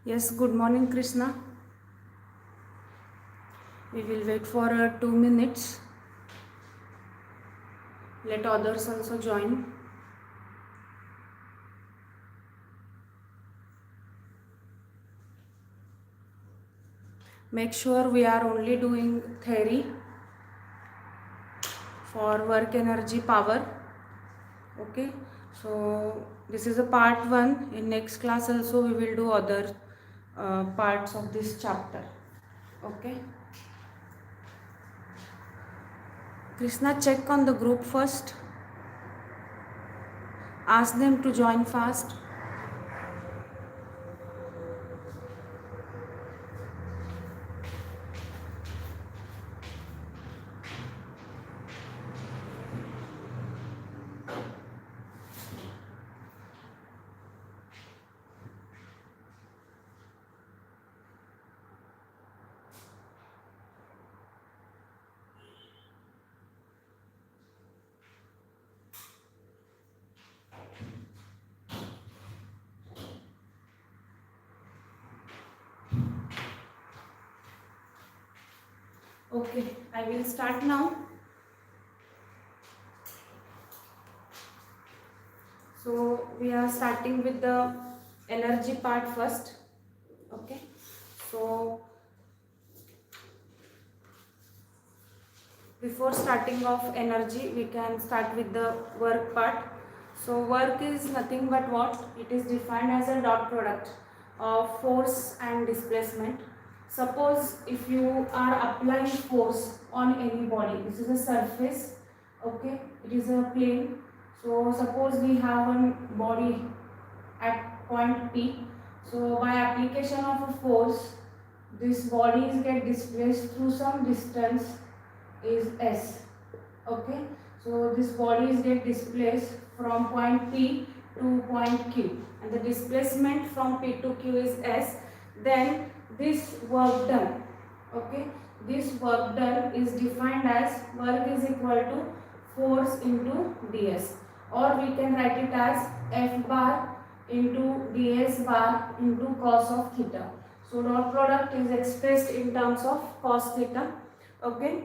Yes, good morning, Krishna. We will wait for 2 minutes. Let others also join. Make sure we are only doing theory for work, energy, power. Okay, so this is a part 1. In next class also we will do other parts of this chapter. Okay, Krishna, check on the group first. Ask them to join fast. Okay, I will start now. So we are starting with the energy part first. Okay, so before starting of energy, we can start with the work part. So work is nothing but what? It is defined as a dot product of force and displacement. Suppose if you are applying force on any body, this is a surface, okay, it is a plane. So suppose we have one body at point P. So by application of a force, these bodies get displaced through some distance is S. Okay, so these bodies get displaced from point P to point Q, and the displacement from P to Q is S. Then this work done, okay, this work done is defined as work is equal to force into ds, or we can write it as F bar into ds bar into cos of theta. So dot product is expressed in terms of cos theta. Okay,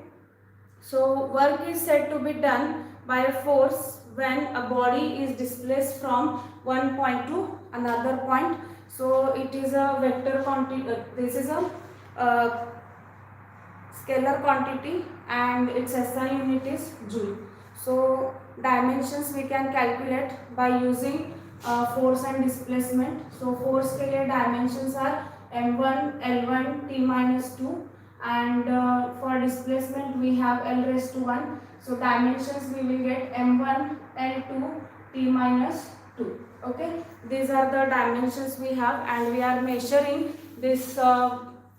so work is said to be done by a force when a body is displaced from one point to another point. So it is a vector quantity, this is a scalar quantity, and its SI unit is joule. So dimensions we can calculate by using force and displacement. So force के लिए dimensions are m1, l1, t minus 2, and for displacement we have l raised to 1. So dimensions we will get m1, l2, t minus 2. Okay, these are the dimensions we have, and we are measuring this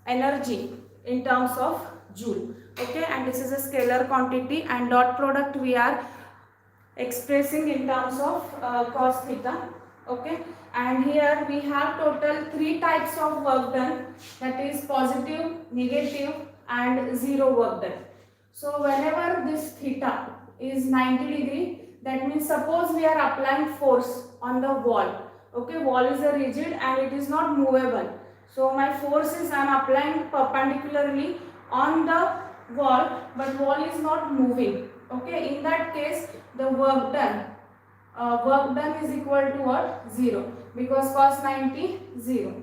energy in terms of joule. Okay, and this is a scalar quantity, and dot product we are expressing in terms of cos theta. Okay, and here we have total 3 types of work done, that is positive, negative and zero work done. So whenever this theta is 90 degree, that means suppose we are applying force on the wall. Okay, wall is a rigid and it is not movable. So my force is I am applying perpendicularly on the wall, but wall is not moving. Okay, in that case the work done is equal to what? 0, because cos 90 0.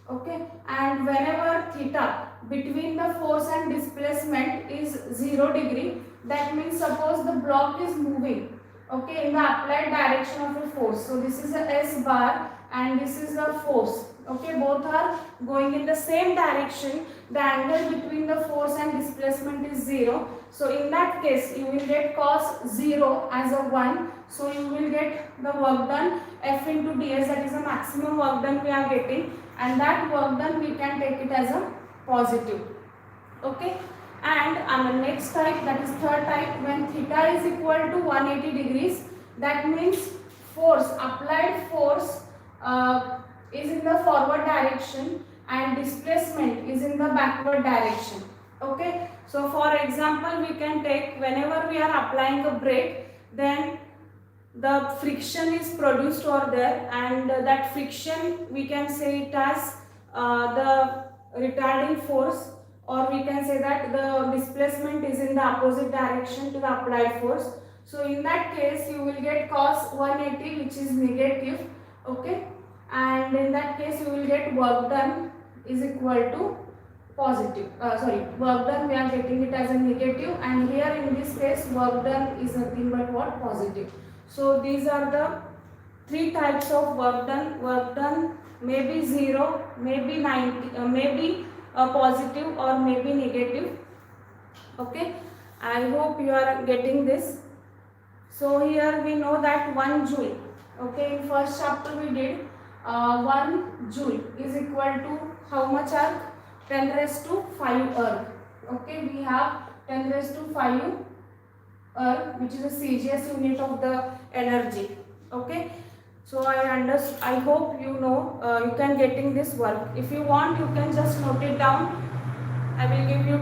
Okay, and whenever theta between the force and displacement is 0 degree, that means suppose the block is moving, okay, in the applied direction of a force. So this is a S bar and this is the force. Okay, both are going in the same direction. The angle between the force and displacement is 0. So in that case you will get cos 0 as a 1. So you will get the work done F into ds, that is the maximum work done we are getting, and that work done we can take it as a positive. Okay, and on the next type, that is third type, when theta is equal to 180 degrees, that means force, applied force is in the forward direction and displacement is in the backward direction. Okay, so for example we can take, whenever we are applying a brake, then the friction is produced over there, and that friction we can say it as the retarding force, or we can say that the displacement is in the opposite direction to the applied force. So in that case you will get cos 180, which is negative, okay, and in that case you will get work done is equal to positive, work done we are getting it as a negative, and here in this case work done is nothing but what, positive. So these are the three types of work done. Work done may be 0, maybe 90, maybe positive, or maybe negative. Okay, I hope you are getting this. So here we know that 1 joule, okay, in first chapter we did 1 joule is equal to how much arc? 10 raised to 5 erg. Okay, we have 10 raised to 5 erg, which is a CGS unit of the energy. Okay, so I hope you know, you can getting this work. If you want, you can just note it down. I will give you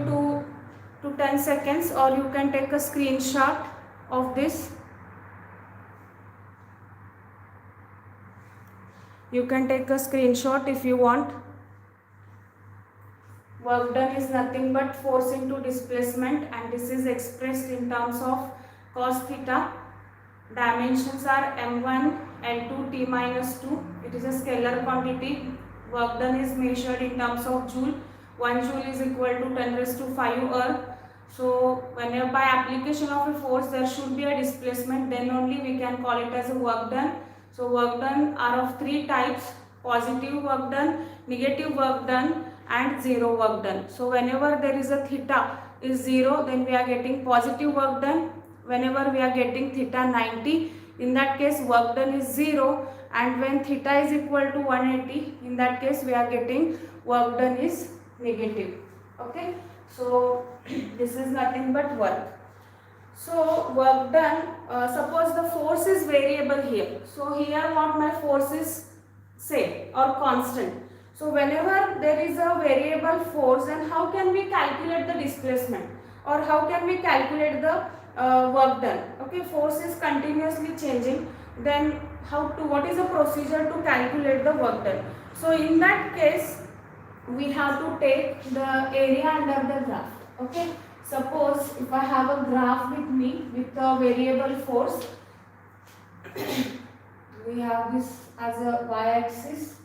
2 to 10 seconds, or you can take a screenshot of this. You can take a screenshot if you want. Work done is nothing but force into displacement, and this is expressed in terms of cos theta. Dimensions are m1, n2, t minus 2. It is a scalar quantity. Work done is measured in terms of joule. 1 joule is equal to 10 raised to 5 erg. So whenever by application of a force there should be a displacement, then only we can call it as a work done. So work done are of 3 types: positive work done, negative work done, and 0 work done. So whenever there is a theta is 0, then we are getting positive work done. Whenever we are getting theta 90, in that case work done is 0, and when theta is equal to 180, in that case we are getting work done is negative. Okay, so this is nothing but work. So work done, suppose the force is variable here. So here what my force is same or constant. So whenever there is a variable force, then how can we calculate the displacement, or how can we calculate the work done? Okay, force is continuously changing, then what is the procedure to calculate the work done? So in that case we have to take the area under the graph. Okay, suppose if I have a graph with me with a variable force, we have this as a y-axis.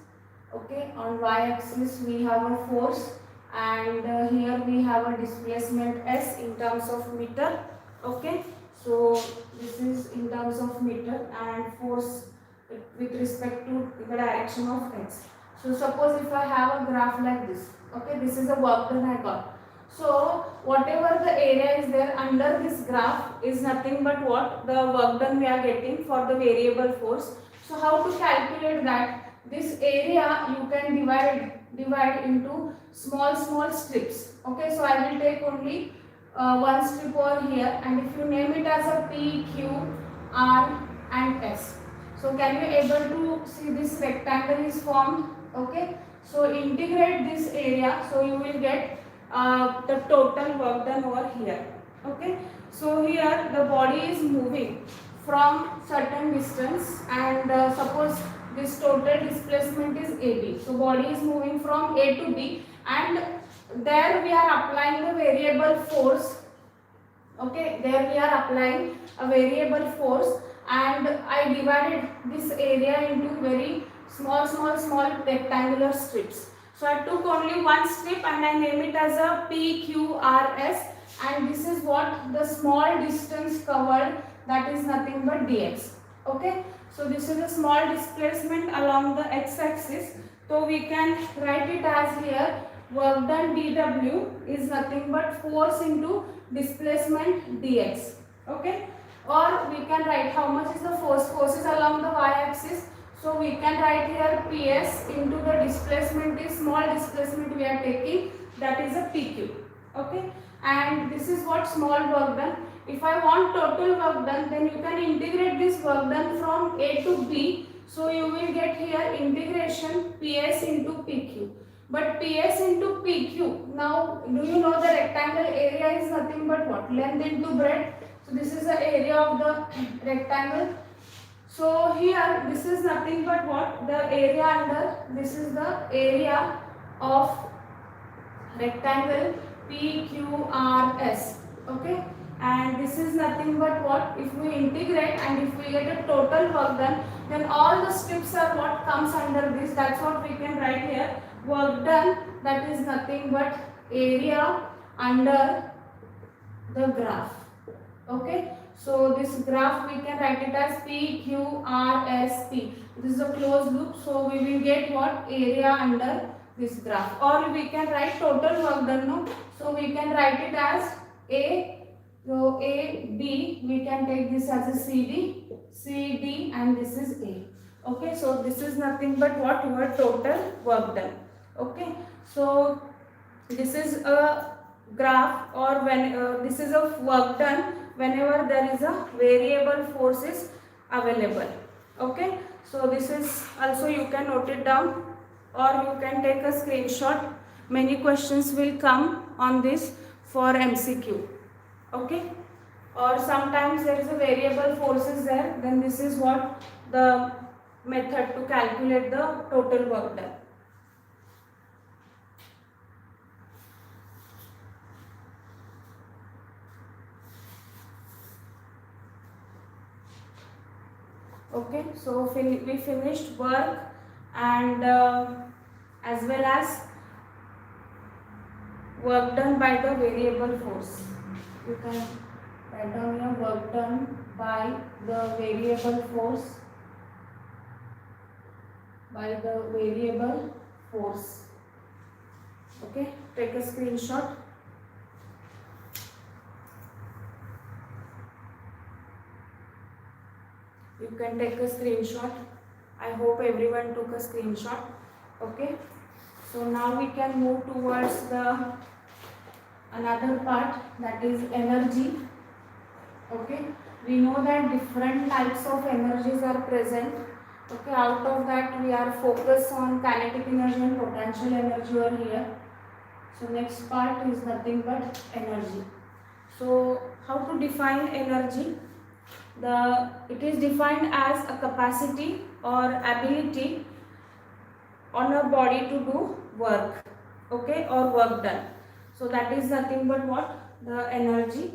Okay, on y-axis we have a force, and here we have a displacement s in terms of meter. Okay, so this is in terms of meter, and force with respect to the direction of x. So suppose if I have a graph like this, okay, this is the work done I got. So whatever the area is there under this graph is nothing but what, the work done we are getting for the variable force. So how to calculate that? This area you can divide into small strips. Okay, so I will take only one strip over here, and if you name it as a P, Q, R and S. So can you able to see this rectangle is formed? Okay, so integrate this area, so you will get the total work done over here. Okay, so here the body is moving from certain distance, and suppose this total displacement is AB. So body is moving from A to B, and there we are applying the variable force. Okay, there we are applying a variable force, and I divided this area into very small rectangular strips. So I took only one strip and I name it as a PQRS, and this is what the small distance covered, that is nothing but dx. Okay, so this is a small displacement along the x-axis. So we can write it as here, work done dW is nothing but force into displacement dx. Okay, or we can write how much is the force. Force is along the y-axis. So we can write here PS into the displacement is small displacement we are taking, that is a PQ. Okay, and this is what small work done. If I want total work done, then you can integrate this work done from A to B. So you will get here integration PS into PQ. But PS into PQ, now do you know the rectangle area is nothing but what? Length into breadth. So this is the area of the rectangle. So here this is nothing but what? The area under, this is the area of rectangle PQRS. Okay, and this is nothing but what? If we integrate and if we get a total work done, then all the strips are what comes under this. That's what we can write here. Work done, that is nothing but area under the graph. Okay, so this graph we can write it as PQRSP. This is a closed loop, so we will get what? Area under this graph. Or we can write total work done, no? So we can write it as A. So A, B, we can take this as a CD, CD, and this is A. Okay, so this is nothing but what? Your total work done. Okay, so this is a graph, or when this is a work done whenever there is a variable force is available. Okay, so this is also, you can note it down or you can take a screenshot. Many questions will come on this for MCQ. Okay, or sometimes there is a variable forces there, then this is what the method to calculate the total work done. Okay, so we finished work and as well as work done by the variable force. You can write down your work done by the variable force, Okay, take a screenshot. You can take a screenshot. I hope everyone took a screenshot. Okay, so now we can move towards the another part, that is energy. Okay, we know that different types of energies are present. Okay, out of that we are focused on kinetic energy and potential energy over here. So next part is nothing but energy. So how to define energy? It is defined as a capacity or ability on a body to do work, okay, or work done. So that is nothing but what? The energy.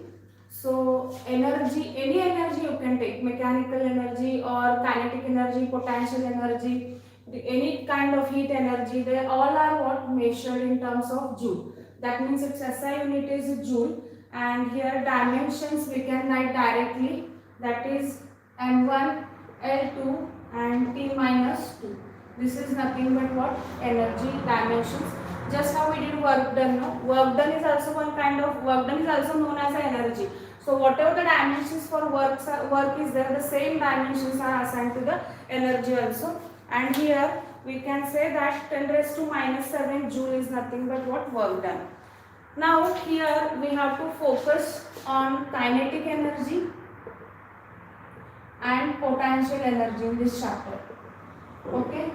So energy, any energy you can take, mechanical energy or kinetic energy, potential energy, any kind of heat energy, they all are what? Measured in terms of joule. That means its SI unit is joule, and here dimensions we can write directly, that is M1, L2 and T minus 2. This is nothing but what? Energy dimensions. Just how we did work done, no? Work done is also one kind of, work done is also known as energy. So whatever the dimensions for work is there, the same dimensions are assigned to the energy also. And here we can say that 10 raised to minus 7 joule is nothing but what? Work done. Now here we have to focus on kinetic energy and potential energy in this chapter. Okay,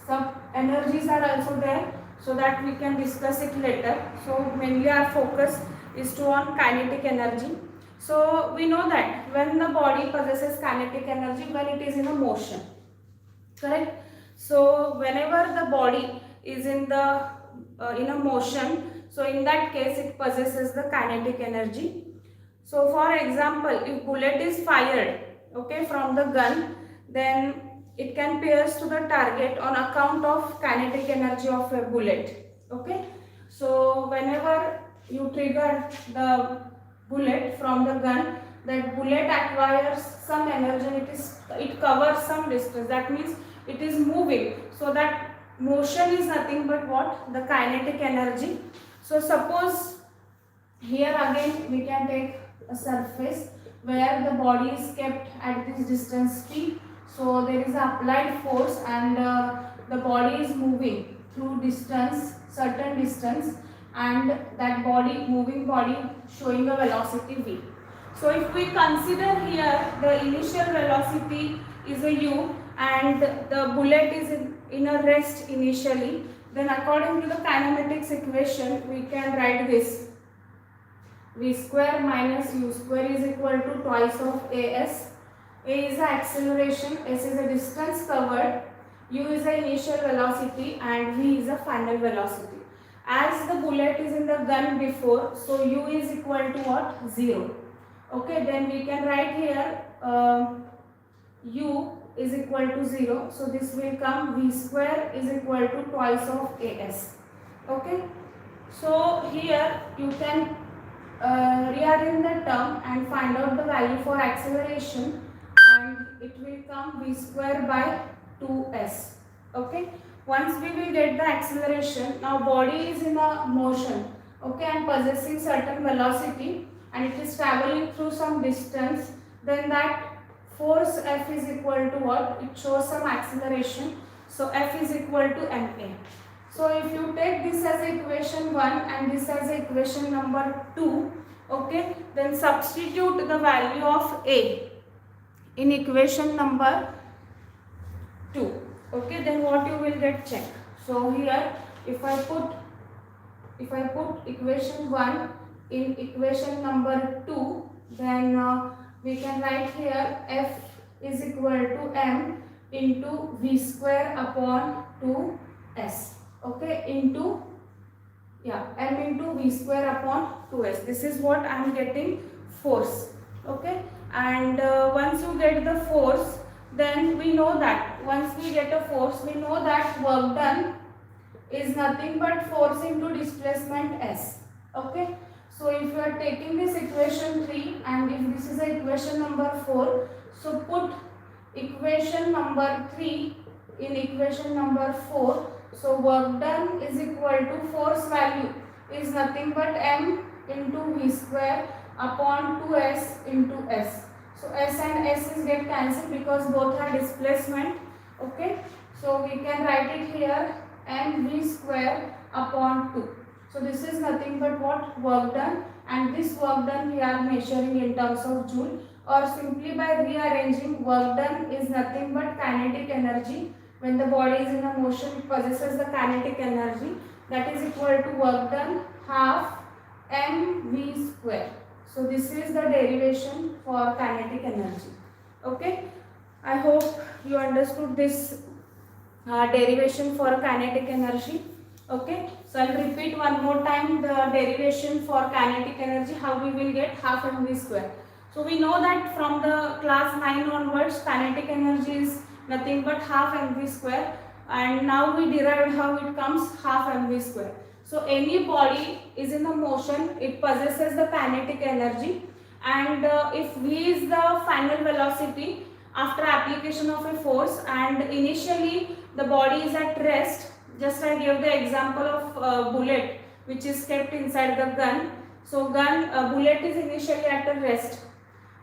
some energies are also there, so that we can discuss it later. So mainly our focus is on kinetic energy. So we know that when the body possesses kinetic energy, when it is in a motion, correct? So whenever the body is in a motion, so in that case it possesses the kinetic energy. So for example, if bullet is fired, okay, from the gun, then it can pierce to the target on account of kinetic energy of a bullet. Okay, so whenever you trigger the bullet from the gun, that bullet acquires some energy and it covers some distance. That means it is moving. So that motion is nothing but what? The kinetic energy. So suppose here again we can take a surface where the body is kept at this distance P. So there is applied force and the body is moving through distance, certain distance, and that body, moving body, showing a velocity v. So if we consider here the initial velocity is a u and the bullet is in a rest initially, then according to the kinematics equation we can write this: v square minus u square is equal to twice of as. A is the acceleration, s is the distance covered, U is the initial velocity and V is the final velocity. As the bullet is in the gun before, so U is equal to what? 0. Okay, then we can write here U is equal to 0. So this will come V square is equal to twice of AS. Okay, so here you can rearrange the term and find out the value for acceleration, and it will come V square by 2s. Okay, once we will get the acceleration, now body is in a motion, okay, and possessing certain velocity, and it is traveling through some distance, then that force F is equal to what? It shows some acceleration, so F is equal to ma. So if you take this as equation 1 and this as equation number 2, okay, then substitute the value of A in equation number 2. Okay, then what you will get, check. So here if I put equation 1 in equation number 2, then we can write here F is equal to m into V square upon 2s. Okay, into m into V square upon 2s. This is what I am getting force. Okay, and once you get the force, then we know that once we get a force, we know that work done is nothing but force into displacement s. Okay, so if you are taking this equation 3 and if this is a equation number 4, so put equation number 3 in equation number 4. So work done is equal to force value is nothing but m into V square upon 2s into s. So s and s is get cancelled because both are displacement. Okay, so we can write it here mv square upon 2. So this is nothing but what? Work done, and this work done we are measuring in terms of joule, or simply by rearranging, work done is nothing but kinetic energy. When the body is in a motion, it possesses the kinetic energy, that is equal to work done half mv square. So this is the derivation for kinetic energy. Okay, I hope you understood this derivation for kinetic energy. Okay, so I'll repeat one more time the derivation for kinetic energy, how we will get half mv square. So we know that from the class 9 onwards, kinetic energy is nothing but half mv square, and now we derived how it comes half mv square. So any body is in a motion, it possesses the kinetic energy, and if v is the final velocity after application of a force, and initially the body is at rest. Just I gave the example of bullet which is kept inside the gun. So bullet is initially at a rest.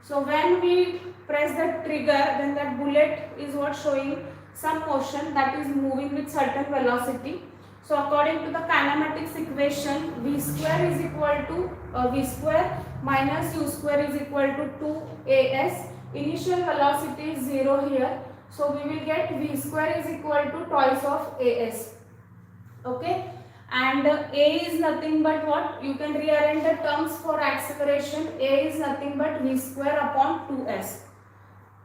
So when we press the trigger, then that bullet is what showing some motion, that is moving with certain velocity. So according to the kinematics equation, v square is equal to v square minus u square is equal to 2as. Initial velocity is 0 here. So we will get v square is equal to twice of as. Okay, and a is nothing but what? You can rearrange the terms for acceleration. A is nothing but v square upon 2s.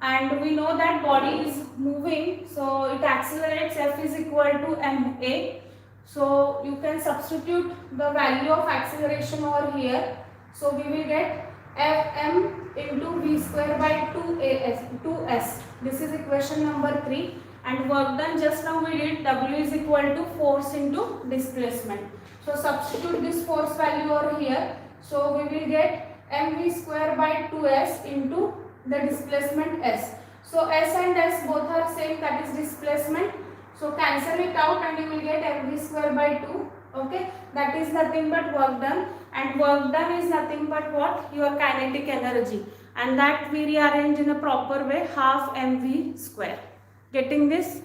And we know that body is moving, so it accelerates. F is equal to ma. So you can substitute the value of acceleration over here. So we will get Fm into v square by 2s. This is equation number 3. And work done just now we did W is equal to force into displacement. So substitute this force value over here. So we will get mv square by 2s into the displacement s. So s and s both are same, that is displacement. So cancel it out and you will get mv square by 2. Okay, that is nothing but work done, and work done is nothing but what? Your kinetic energy, and that we rearrange in a proper way, half mv square. Getting this?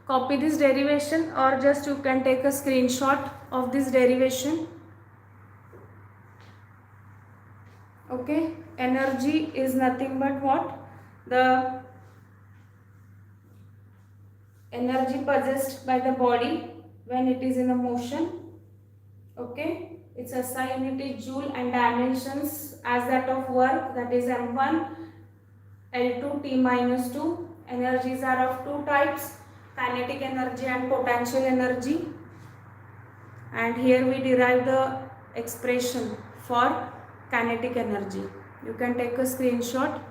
Copy this derivation, or just you can take a screenshot of this derivation. Okay, energy is nothing but what? The energy possessed by the body when it is in a motion. Okay, its SI unit is joule and dimensions as that of work, that is m1 L2 T minus 2 Energies are of two types, kinetic energy and potential energy. And here we derive the expression for kinetic energy. You can take a screenshot.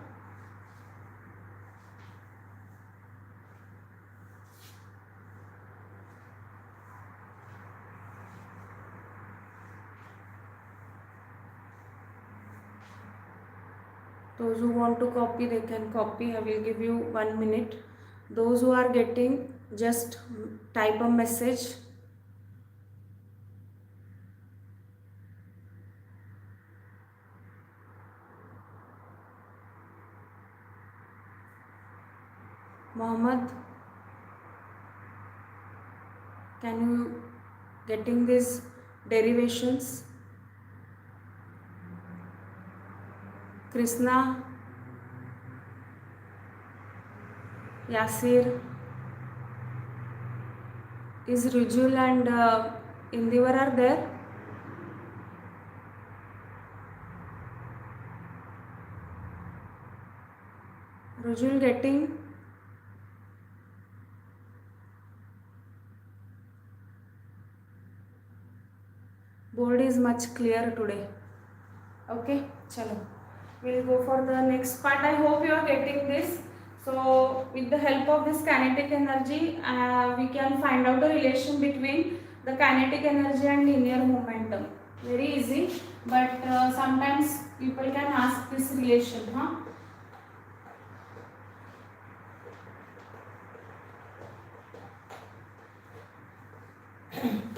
Those who want to copy, they can copy. I will give you 1 minute. Those who are getting, just type a message. Mohammed, can you getting these derivations? Krishna, Yasir, is Rujul and Indivar are there? Rujul getting? Board is much clearer today. Okay, chalo. We'll go for the next part. I hope you are getting this. So with the help of this kinetic energy, we can find out the relation between the kinetic energy and linear momentum. Very easy, but sometimes people can ask this relation.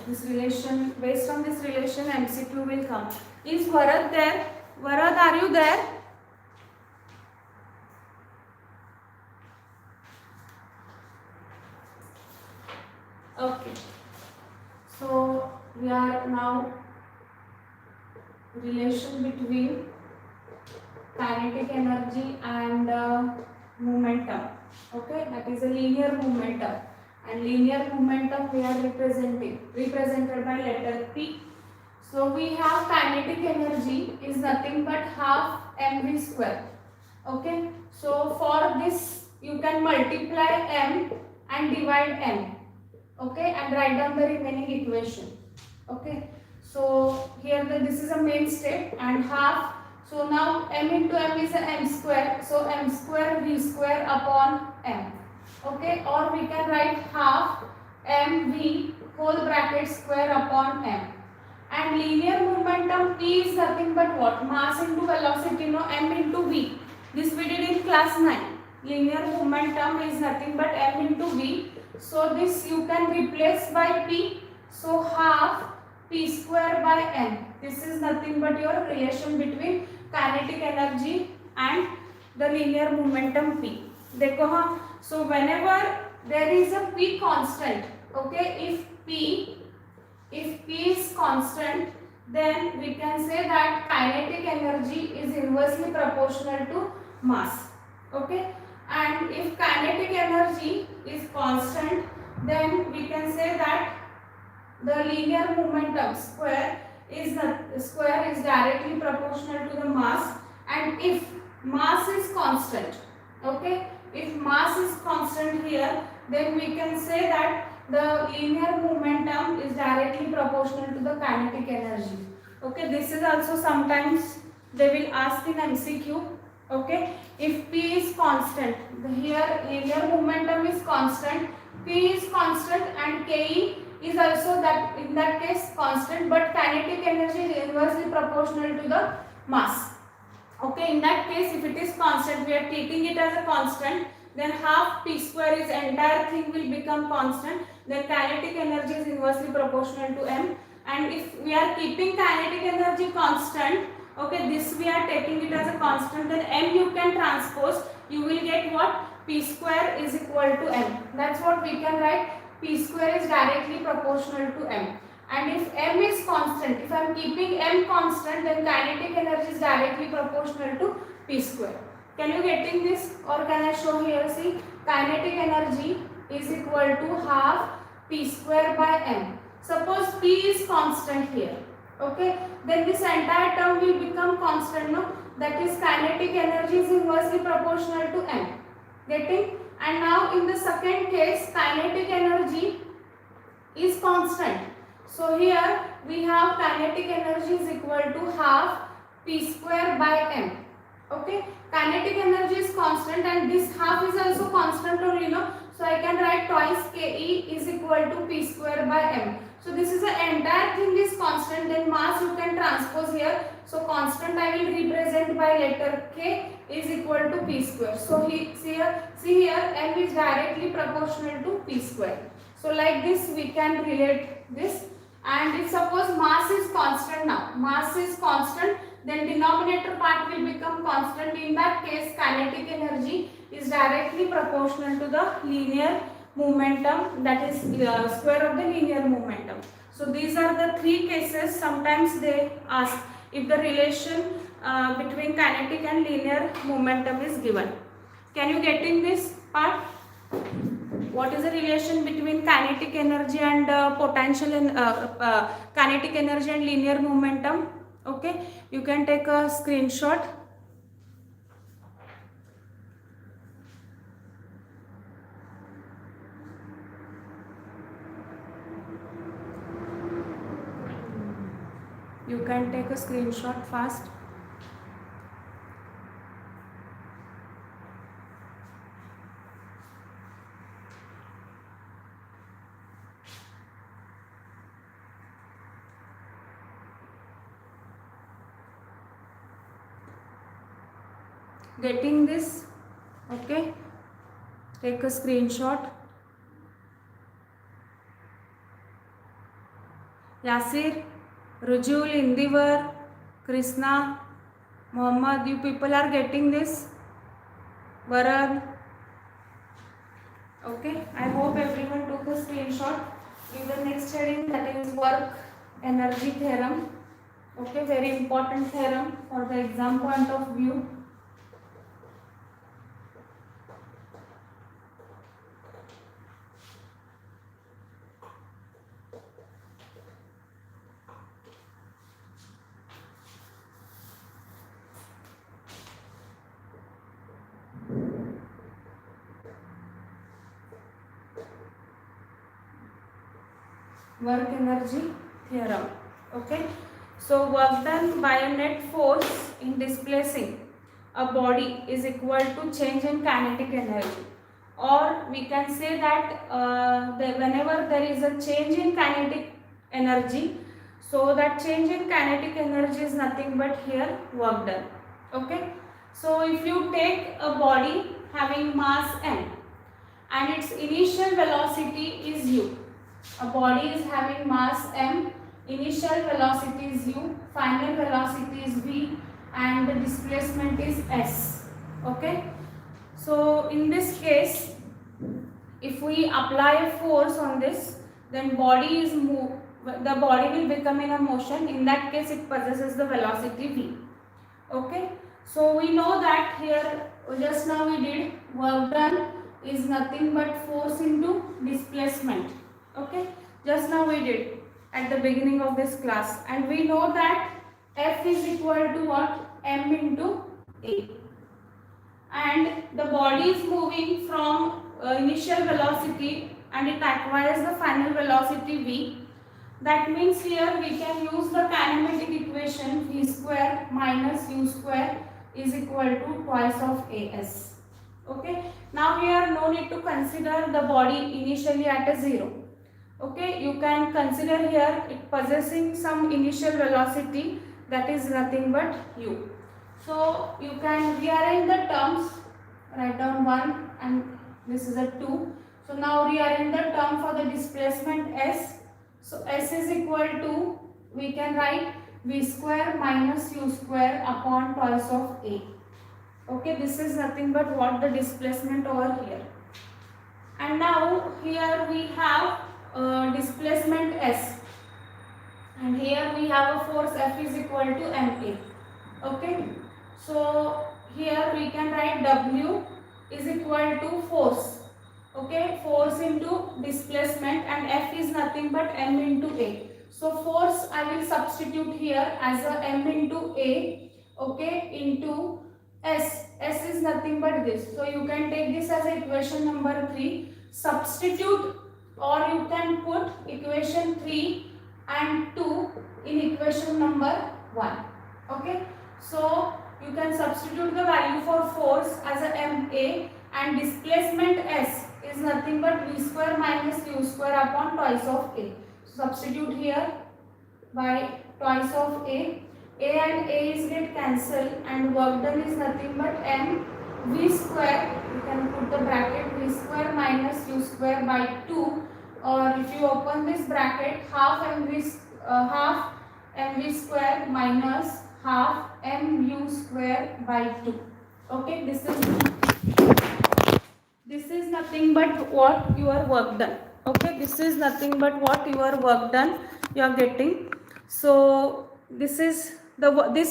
This relation, based on this relation, MCQ will come. Is Varad there? Varad, are you there? Okay. So we are now relation between kinetic energy and momentum. Okay, that is a linear momentum. And linear momentum we are represented by letter P. So we have kinetic energy is nothing but half mv square. Okay, so for this you can multiply m and divide m. Okay, and write down the remaining equation. Okay, so here this is a main step and half. So now m into m is a m square. So m square v square upon m. Okay, or we can write half mv whole bracket square upon m. And linear momentum P is nothing but what? Mass into velocity, no, m into v. This we did in class 9. Linear momentum is nothing but m into v. So this you can replace by P. So half P square by m. This is nothing but your relation between kinetic energy and the linear momentum P. देखो हाँ. So whenever there is a P constant, okay, if P is constant, then we can say that kinetic energy is inversely proportional to mass. Okay, and if kinetic energy is constant, then we can say that the linear momentum square is directly proportional to the mass. And if mass is constant, okay, if mass is constant here, then we can say that the linear momentum is directly proportional to the kinetic energy. Okay, this is also sometimes they will ask in MCQ. Okay, if P is constant, here linear momentum is constant, P is constant, and Ke is also that in that case constant, but kinetic energy is inversely proportional to the mass. Okay, in that case, if it is constant, we are taking it as a constant, then half P square is entire thing will become constant. Then kinetic energy is inversely proportional to m. And if we are keeping kinetic energy constant, okay, this we are taking it as a constant, then m you can transpose, you will get what? P square is equal to m. That's what we can write. P square is directly proportional to m. And if m is constant, if I am keeping m constant, then kinetic energy is directly proportional to P square. Can you getting this, or can I show here? See, kinetic energy is equal to half P square by m. Suppose P is constant here, okay, then this entire term will become constant, no? That is kinetic energy is inversely proportional to m. Getting? And now in the second case, kinetic energy is constant. So here we have kinetic energy is equal to half p square by m. Okay, kinetic energy is constant and this half is also constant only, no? So I can write twice Ke is equal to p square by m. So this is the entire thing is constant, then mass you can transpose here. So constant I will represent by letter K is equal to p square. So see here m is directly proportional to p square. So like this we can relate this. And if suppose mass is constant, now mass is constant, then denominator part will become constant. In that case kinetic energy is directly proportional to the linear momentum, that is square of the linear momentum. So these are the three cases. Sometimes they ask if the relation between kinetic and linear momentum is given. Can you get in this part? What is the relation between kinetic energy and potential and kinetic energy and linear momentum? Okay, you can take a screenshot. You can take a screenshot fast. Getting this? Okay, take a screenshot. Yasir, Rujul, Indivar, Krishna, Muhammad, you people are getting this? Varad. Okay, I hope everyone took a screenshot. In the next heading, that is work energy theorem. Okay, very important theorem for the exam point of view. Work energy theorem. Okay, so work done by a net force in displacing a body is equal to change in kinetic energy, or we can say that whenever there is a change in kinetic energy, so that change in kinetic energy is nothing but here work done. Okay, so if you take a body having mass m and its initial velocity is u, a body is having mass m, initial velocity is u, final velocity is v, and the displacement is s. Okay, so in this case, if we apply a force on this, then body is the body will become in a motion. In that case, it possesses the velocity v. Okay, so we know that here just now we did work done is nothing but force into displacement. Okay, just now we did at the beginning of this class, and we know that F is equal to what? M into A, and the body is moving from initial velocity and it acquires the final velocity v. That means here we can use the kinematic equation v square minus u square is equal to twice of as. Okay, now here no need to consider the body initially at a 0. Okay, you can consider here it possessing some initial velocity, that is nothing but u. So you can rearrange the terms, write down 1 and this is a 2. So now rearrange the term for the displacement s. So s is equal to, we can write v square minus u square upon twice of a. Okay, this is nothing but what the displacement over here. And now here we have displacement s, and here we have a force F is equal to ma. Okay, so here we can write W is equal to force. Okay, force into displacement, and F is nothing but m into a. So force I will substitute here as a m into a. Okay, into S is nothing but this. So you can take this as equation number 3. Substitute, or you can put equation 3 and 2 in equation number 1. Okay. So you can substitute the value for force as a ma, and displacement S is nothing but v square minus u square upon twice of a. So substitute here by twice of a. A and A is get cancelled, and work done is nothing but m v square. You can put the bracket v square minus u square by 2, or if you open this bracket, half mv square minus half mu square by 2. Okay, this is nothing but what your work done. Okay, this is nothing but what your work done you are getting. So this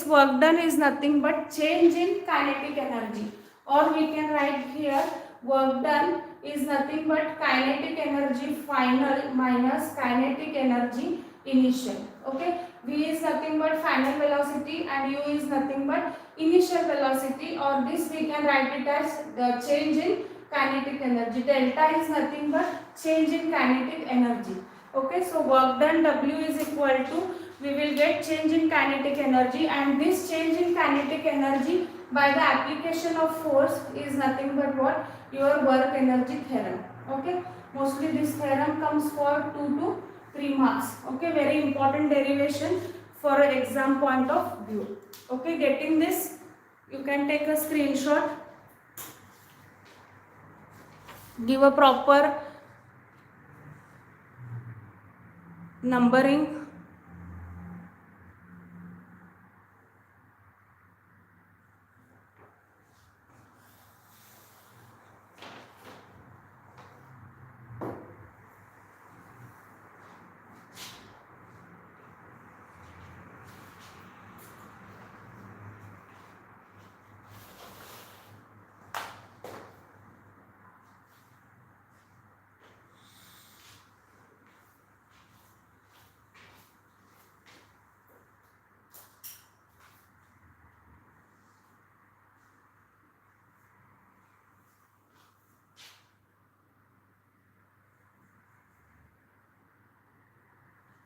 work done is nothing but change in kinetic energy, or we can write here work done is nothing but kinetic energy final minus kinetic energy initial. Okay, v is nothing but final velocity and u is nothing but initial velocity, or this we can write it as the change in kinetic energy. Delta is nothing but change in kinetic energy. Okay, so work done W is equal to, we will get change in kinetic energy, and this change in kinetic energy by the application of force is nothing but what? Your work energy theorem. Okay, mostly this theorem comes for 2 to 3 marks. Okay, very important derivation for an exam point of view. Okay, getting this, you can take a screenshot, give a proper numbering.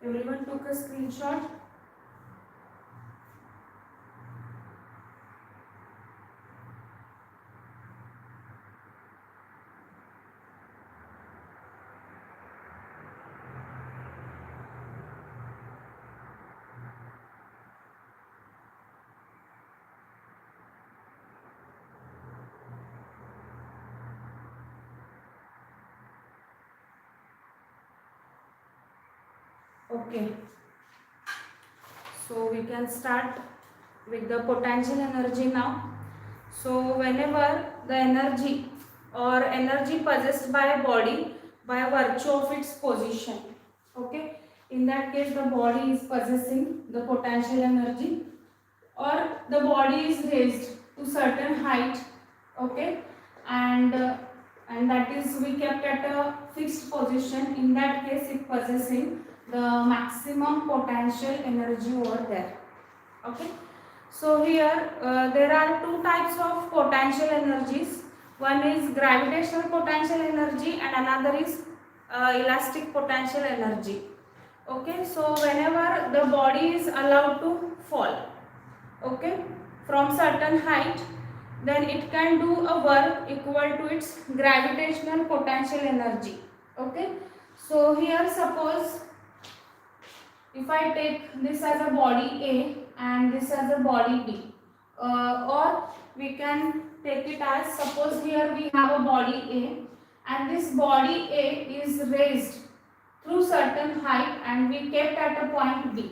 Everyone took a screenshot? Okay, so we can start with the potential energy now. So whenever the energy or energy possessed by a body by virtue of its position, okay, in that case the body is possessing the potential energy, or the body is raised to certain height, okay, and that is we kept at a fixed position. In that case it possessing the maximum potential energy over there. Okay, so here there are two types of potential energies. One is gravitational potential energy and another is elastic potential energy. Okay, so whenever the body is allowed to fall, okay, from certain height, then it can do a work equal to its gravitational potential energy. Okay, so here suppose if I take this as a body A and this as a body B, or we can take it as, suppose here we have a body A and this body A is raised through certain height and we kept at a point B.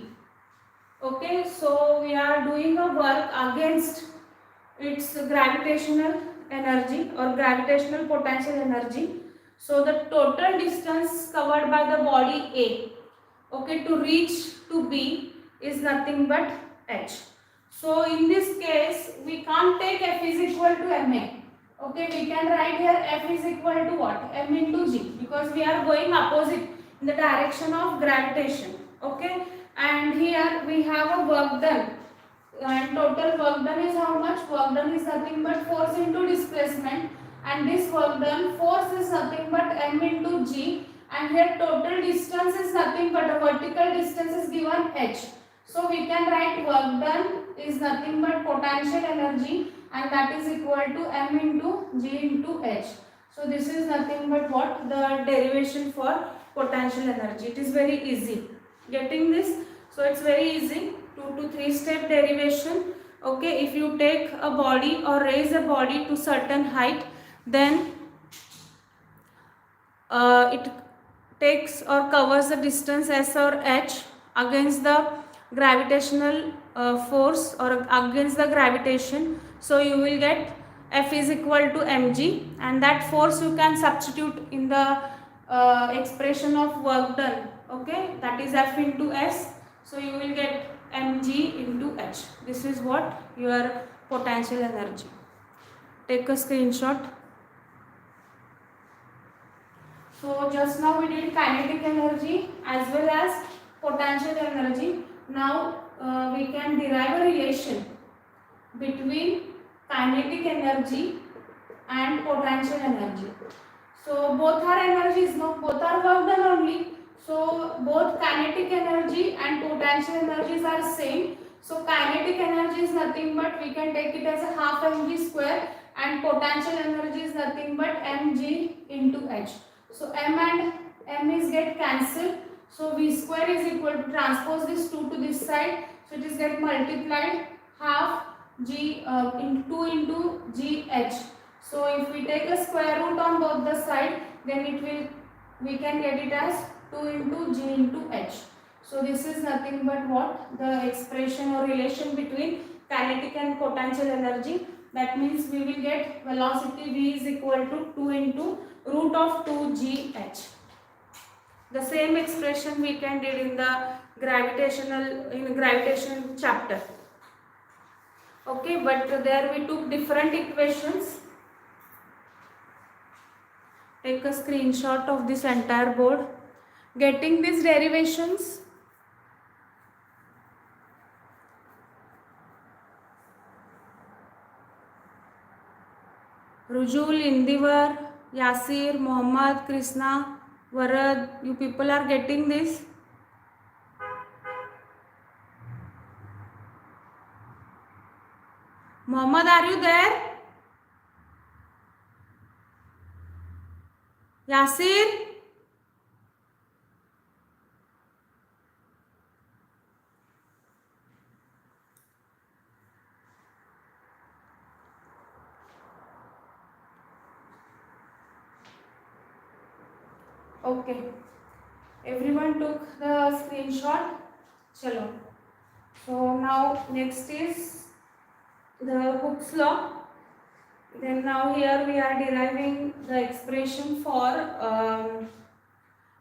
Okay, so we are doing a work against its gravitational energy or gravitational potential energy. So the total distance covered by the body A, okay, to reach to B is nothing but h. So in this case we can't take F is equal to ma. Okay, we can write here F is equal to what? M into G, because we are going opposite in the direction of gravitation. Okay, and here we have a work done and total work done is how much? Work done is nothing but force into displacement, and this work done force is nothing but m into g, and here total distance is nothing but a vertical distance is given h. So we can write work done is nothing but potential energy, and that is equal to m into g into h. So this is nothing but what? The derivation for potential energy. It is very easy. Getting this? So it's very easy. 2 to 3 step derivation. Okay, if you take a body or raise a body to certain height, then it takes or covers the distance s or h against the gravitational force or against the gravitation. So you will get F is equal to mg, and that force you can substitute in the expression of work done. Okay, that is F into S. So you will get mg into h. This is what your potential energy. Take a screenshot. So just now we did kinetic energy as well as potential energy. Now we can derive a relation between kinetic energy and potential energy. So both are energies, no? Both are work done only. So both kinetic energy and potential energies are same. So kinetic energy is nothing but we can take it as a half mg square, and potential energy is nothing but mg into h. So m and m is get cancelled. So v square is equal to transpose this 2 to this side. So it is get multiplied half g into 2 into g h. So if we take a square root on both the side, then we can get it as 2 into g into h. So this is nothing but what? The expression or relation between kinetic and potential energy. That means we will get velocity v is equal to 2 into root of 2gh. The same expression we can did in the gravitation chapter. Okay, but there we took different equations. Take a screenshot of this entire board. Getting these derivations. Rujul, Indivar, Yasir, Mohammad, Krishna, Varad, you people are getting this? Mohammad, are you there? Yasir? Okay. Everyone took the screenshot? Chalo. So now next is the Hooke's law. Then now here we are deriving the expression for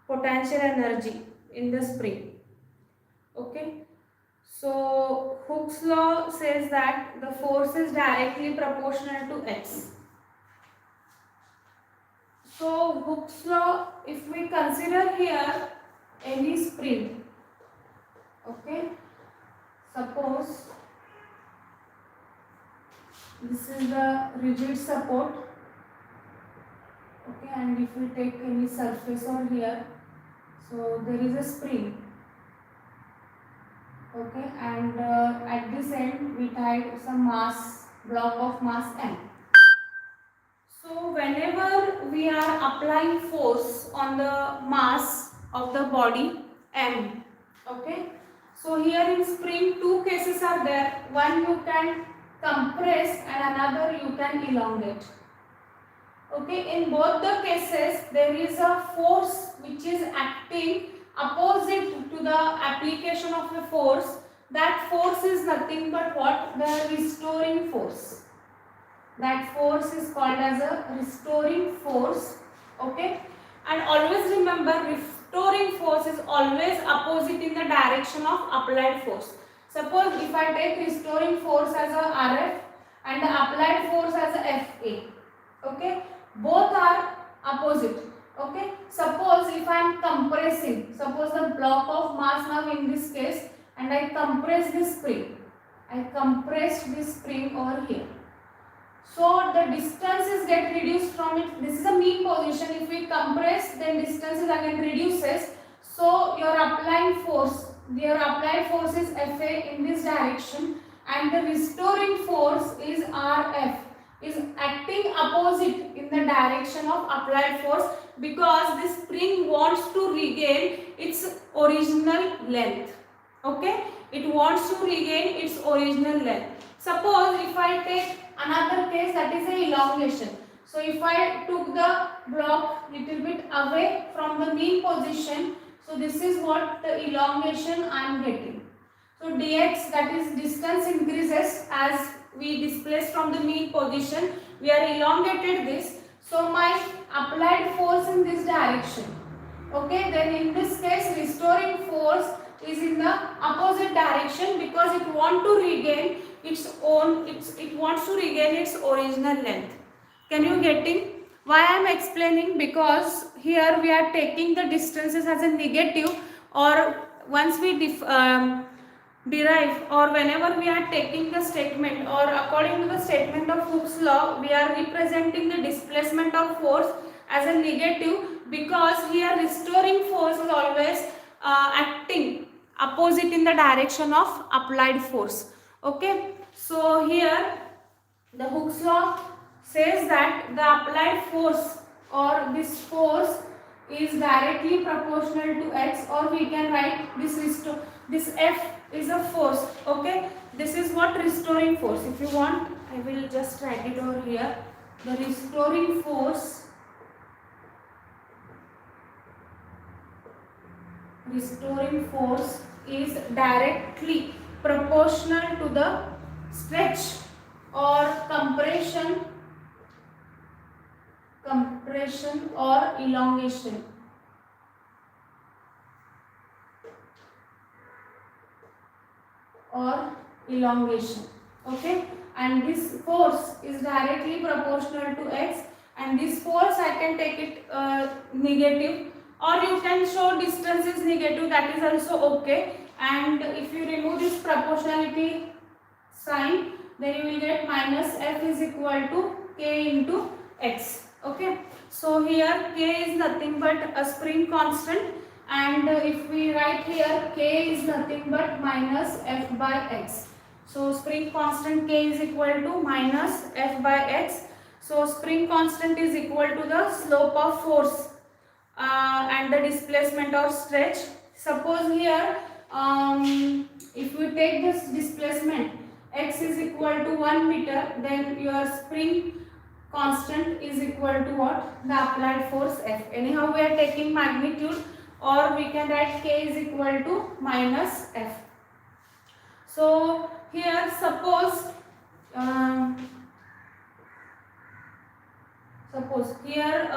potential energy in the spring. Okay. So Hooke's law says that the force is directly proportional to x. So Hooke's law, if we consider here any spring, okay, suppose this is the rigid support, okay, and if we take any surface on here, so there is a spring, okay, and at this end we tied some block of mass m. So whenever we are applying force on the mass of the body m, okay, so here in spring two cases are there. One you can compress and another you can elongate. Okay, in both the cases there is a force which is acting opposite to the application of a force. That force is nothing but what? The restoring force. That force is called as a restoring force. Okay, and always remember, restoring force is always opposite in the direction of applied force. Suppose if I take restoring force as a RF and the applied force as a FA, okay, both are opposite. Okay, suppose if I am compressing, suppose the block of mass now in this case, and I compress this spring I compressed this spring over here. So the distances get reduced from it. This is a mean position. If we compress, then distances again reduces. So your applied force is Fa in this direction, and the restoring force is Rf, is acting opposite in the direction of applied force, because this spring wants to regain its original length. Okay, it wants to regain its original length. Suppose if I take another case, that is a elongation. So if I took the block little bit away from the mean position, so this is what the elongation I am getting. So dx, that is distance, increases as we displace from the mean position. We are elongated this. So my applied force in this direction. Okay, then in this case restoring force is in the opposite direction, because it wants to regain its original length. Can you getting why I am explaining? Because here we are taking the distances as a negative, or once we derive, or whenever we are taking the statement, or according to the statement of Hooke's law, we are representing the displacement of force as a negative, because here restoring force is always acting opposite in the direction of applied force. Okay, so here the Hooke's law says that the applied force, or this force, is directly proportional to x, or we can write this F is a force. Okay, this is what restoring force. If you want, I will just write it over here. The restoring force is directly proportional to the stretch or compression or elongation. Okay, and this force is directly proportional to x, and this force I can take it negative, or you can show distance is negative, that is also okay. And if you remove this proportionality sign, then you will get minus F is equal to K into X. Okay, so here K is nothing but a spring constant, and if we write here, K is nothing but minus F by X. So spring constant K is equal to minus F by X. So spring constant is equal to the slope of force and the displacement or stretch. Suppose here if we take this displacement, x is equal to 1 meter, then your spring constant is equal to what? The applied force F. Anyhow we are taking magnitude, or we can write K is equal to minus F. So here suppose here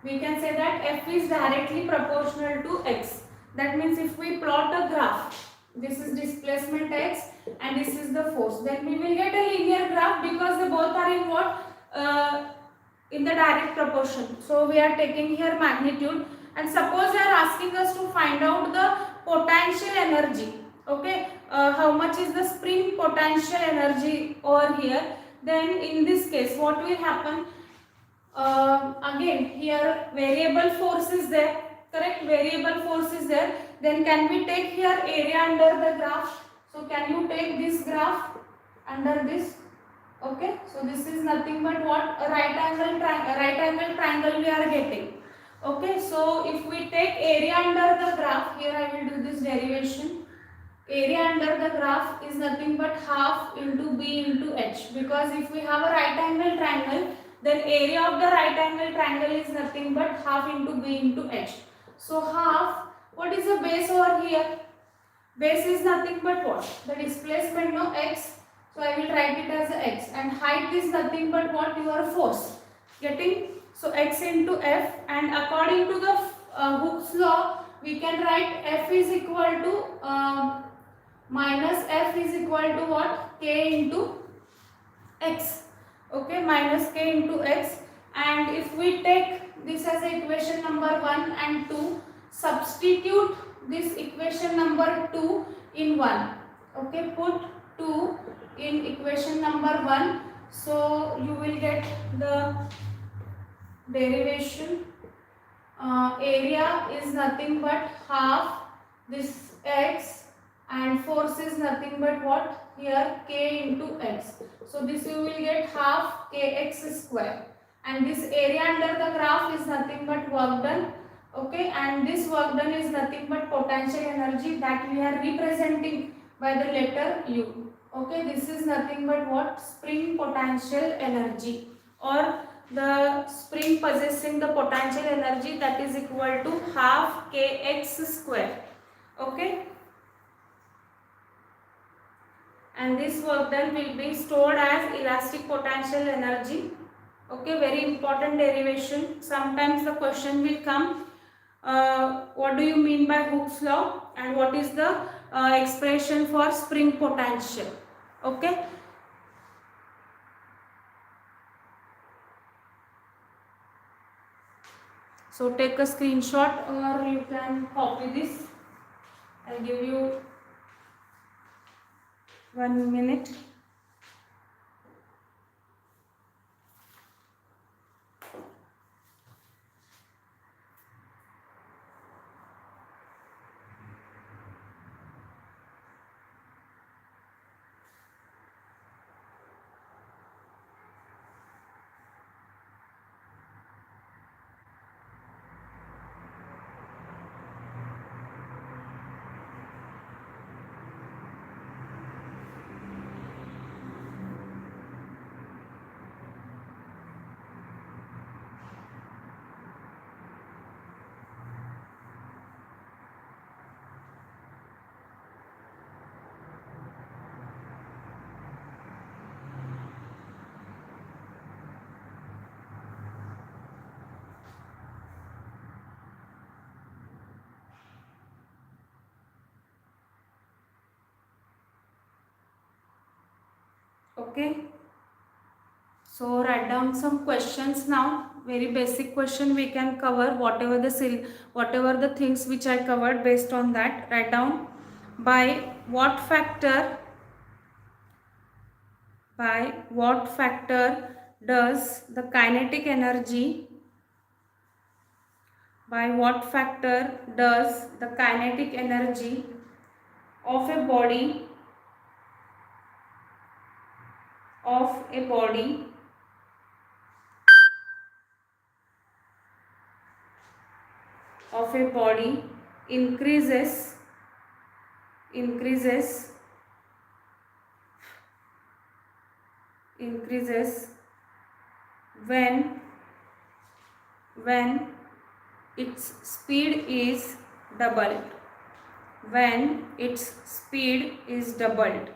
we can say that F is directly proportional to x. That means if we plot a graph, this is displacement x and this is the force, then we will get a linear graph, because they both are in what? In the direct proportion. So we are taking here magnitude, and suppose they are asking us to find out the potential energy. Okay, how much is the spring potential energy over here? Then in this case what will happen? Again here variable force is there, correct? Variable force is there. Then can we take here area under the graph? So can you take this graph under this? Okay, so this is nothing but what? A right angle triangle we are getting. Okay, so if we take area under the graph, here I will do this derivation. Area under the graph is nothing but half into b into h, because if we have a right angle triangle, then area of the right angle triangle is nothing but half into b into h. So half, what is the base over here? Base is nothing but what? The displacement, no, x. So I will write it as a x, and height is nothing but what? Your force. Getting? So x into F, and according to the Hooke's law, we can write F is equal to minus F is equal to what? K into x. Okay, minus K into x. And if we take this as equation number 1 and 2, substitute this equation number 2 in 1. Okay, put 2 in equation number 1. So you will get the derivation. Area is nothing but half this x, and force is nothing but what? Here k into x. So this you will get half kx square, and this area under the graph is nothing but work done. Okay, and this work done is nothing but potential energy that we are representing by the letter U. Okay, this is nothing but what? Spring potential energy, or the spring possessing the potential energy that is equal to half kx square. Okay, and this work done will be stored as elastic potential energy. Okay, very important derivation. Sometimes the question will come, what do you mean by Hooke's law, and what is the expression for spring potential? Okay, so take a screenshot or you can copy this. I'll give you 1 minute. Okay, so write down some questions now. Very basic question we can cover, whatever the things which I covered. Based on that, write down by what factor does the kinetic energy of a body increases when its speed is doubled.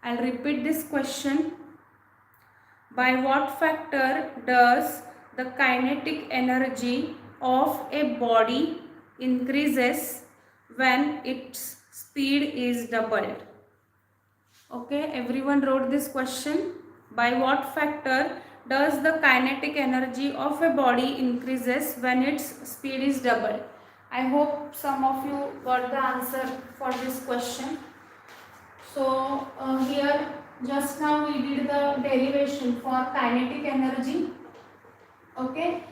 I'll repeat this question. By what factor does the kinetic energy of a body increases when its speed is doubled? Okay, everyone wrote this question. By what factor does the kinetic energy of a body increases when its speed is doubled? I hope some of you got the answer for this question. So here just now we did the derivation for kinetic energy. Okay,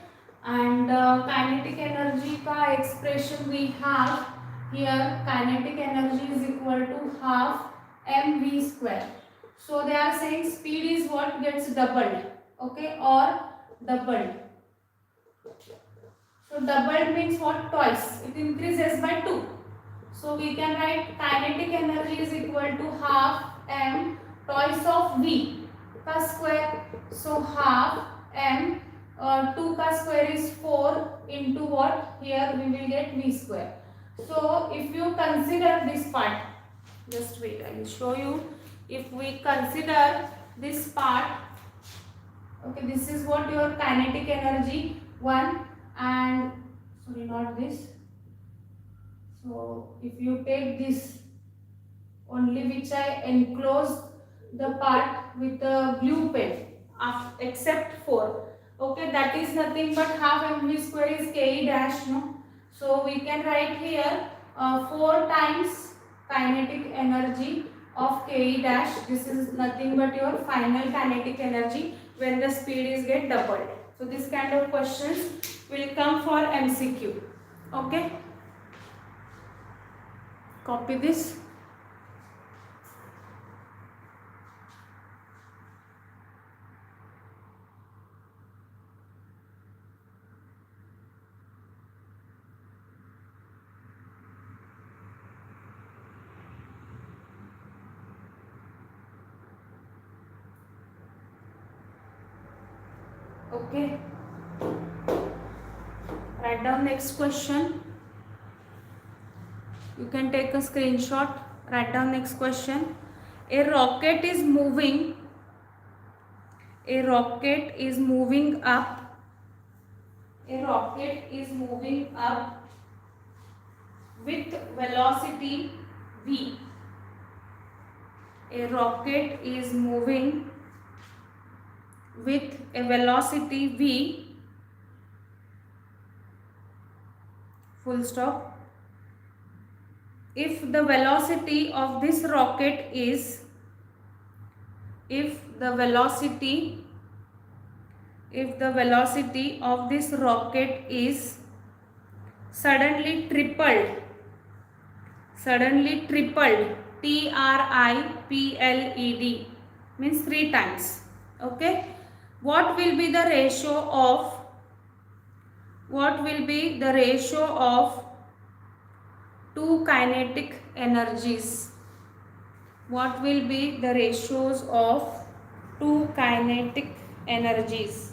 and kinetic energy ka expression we have here. Kinetic energy is equal to half mv square. So they are saying speed is what gets doubled. Okay, or doubled. So doubled means what? Twice. It increases by 2. So we can write kinetic energy is equal to half m twice of v ka square. So half m 2 ka square is 4 into what? Here we will get v square. So if you consider this part, just wait, I will show you. If we consider this part, okay, this is what your kinetic energy 1, and sorry, not this. So if you take this only, which I enclosed the part with the blue pen, except 4. Okay, that is nothing but half mv square is ke dash, no? So we can write here 4 times kinetic energy of Ke dash. This is nothing but your final kinetic energy when the speed is get doubled. So this kind of questions will come for MCQ. Okay. Copy this. Okay. Write down next question. You can take a screenshot. Write down next question. A rocket is moving. A rocket is moving up. A rocket is moving up with velocity v. A rocket is moving with a velocity v, full stop. If the velocity of this rocket is, if the velocity of this rocket is suddenly tripled, tripled, means 3 times. Okay, what will be the ratio of two kinetic energies? What will be the ratios of two kinetic energies?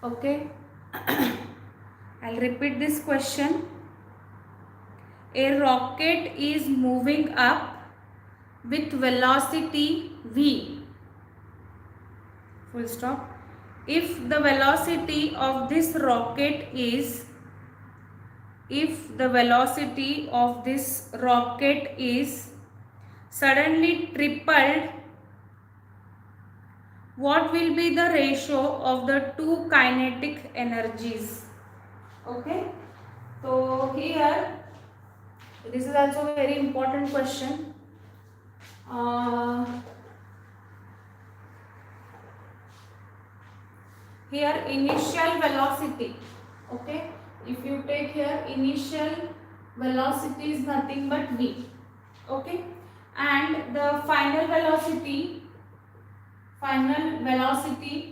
Okay. I'll repeat this question. A rocket is moving up with velocity v, full stop. If the velocity of this rocket is suddenly tripled, what will be the ratio of the two kinetic energies? Okay, so here this is also a very important question. Here initial velocity, okay, if you take here initial velocity is nothing but v, okay, and the final velocity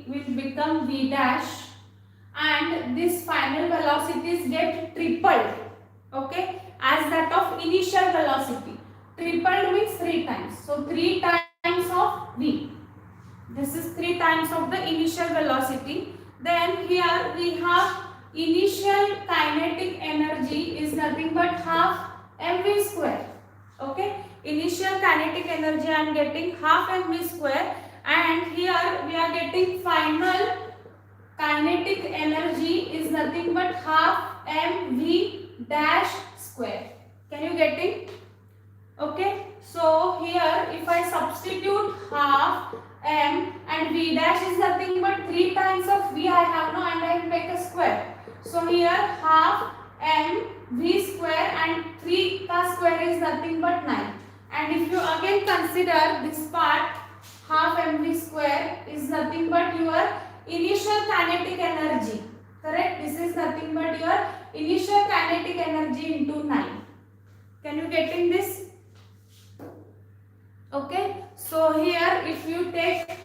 will become v dash, and this final velocities get tripled, okay, as that of initial velocity. Tripled means 3 times, so 3 times of v. This is 3 times of the initial velocity. Then here we have initial kinetic energy is nothing but half mv square. Okay, initial kinetic energy I am getting half mv square, and here we are getting final kinetic energy is nothing but half mv dash square. Can you get it? Okay, so here if I substitute half m and v dash is nothing but 3 times of v I have now, and I will make a square. So here half m v square and 3 ka square is nothing but 9. And if you again consider this part, half mv square is nothing but your initial kinetic energy. Correct? This is nothing but your initial kinetic energy into 9. Can you getting this? Okay, so here if you take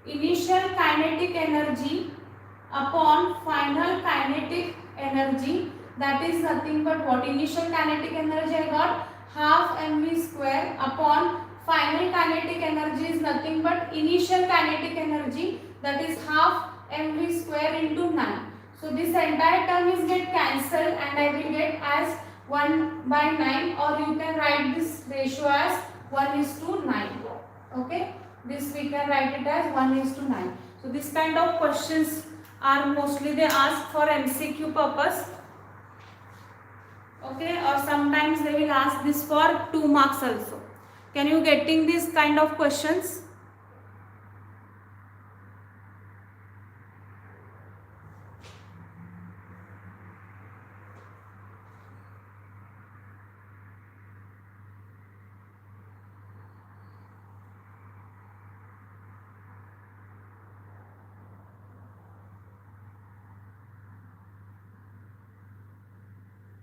initial kinetic energy upon final kinetic energy, that is nothing but what? Initial kinetic energy I got half mv square upon final kinetic energy is nothing but initial kinetic energy, that is half mv square into 9. So this entire term is get cancelled and I will get as 1 by 9, or you can write this ratio as 1:9. Okay, this we can write it as 1:9. So this kind of questions are mostly they ask for MCQ purpose. Okay, or sometimes they will ask this for 2 marks also. Can you getting this kind of questions?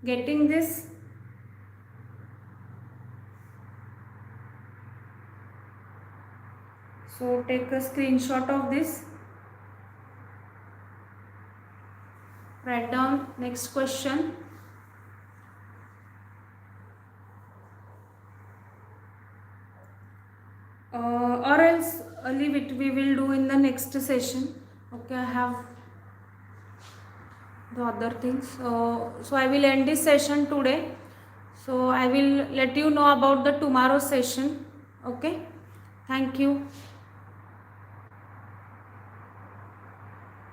Getting this? So take a screenshot of this. Write down next question. Or else leave it, we will do in the next session. Okay, I have the other things. So I will end this session today. So I will let you know about the tomorrow session. Okay, thank you.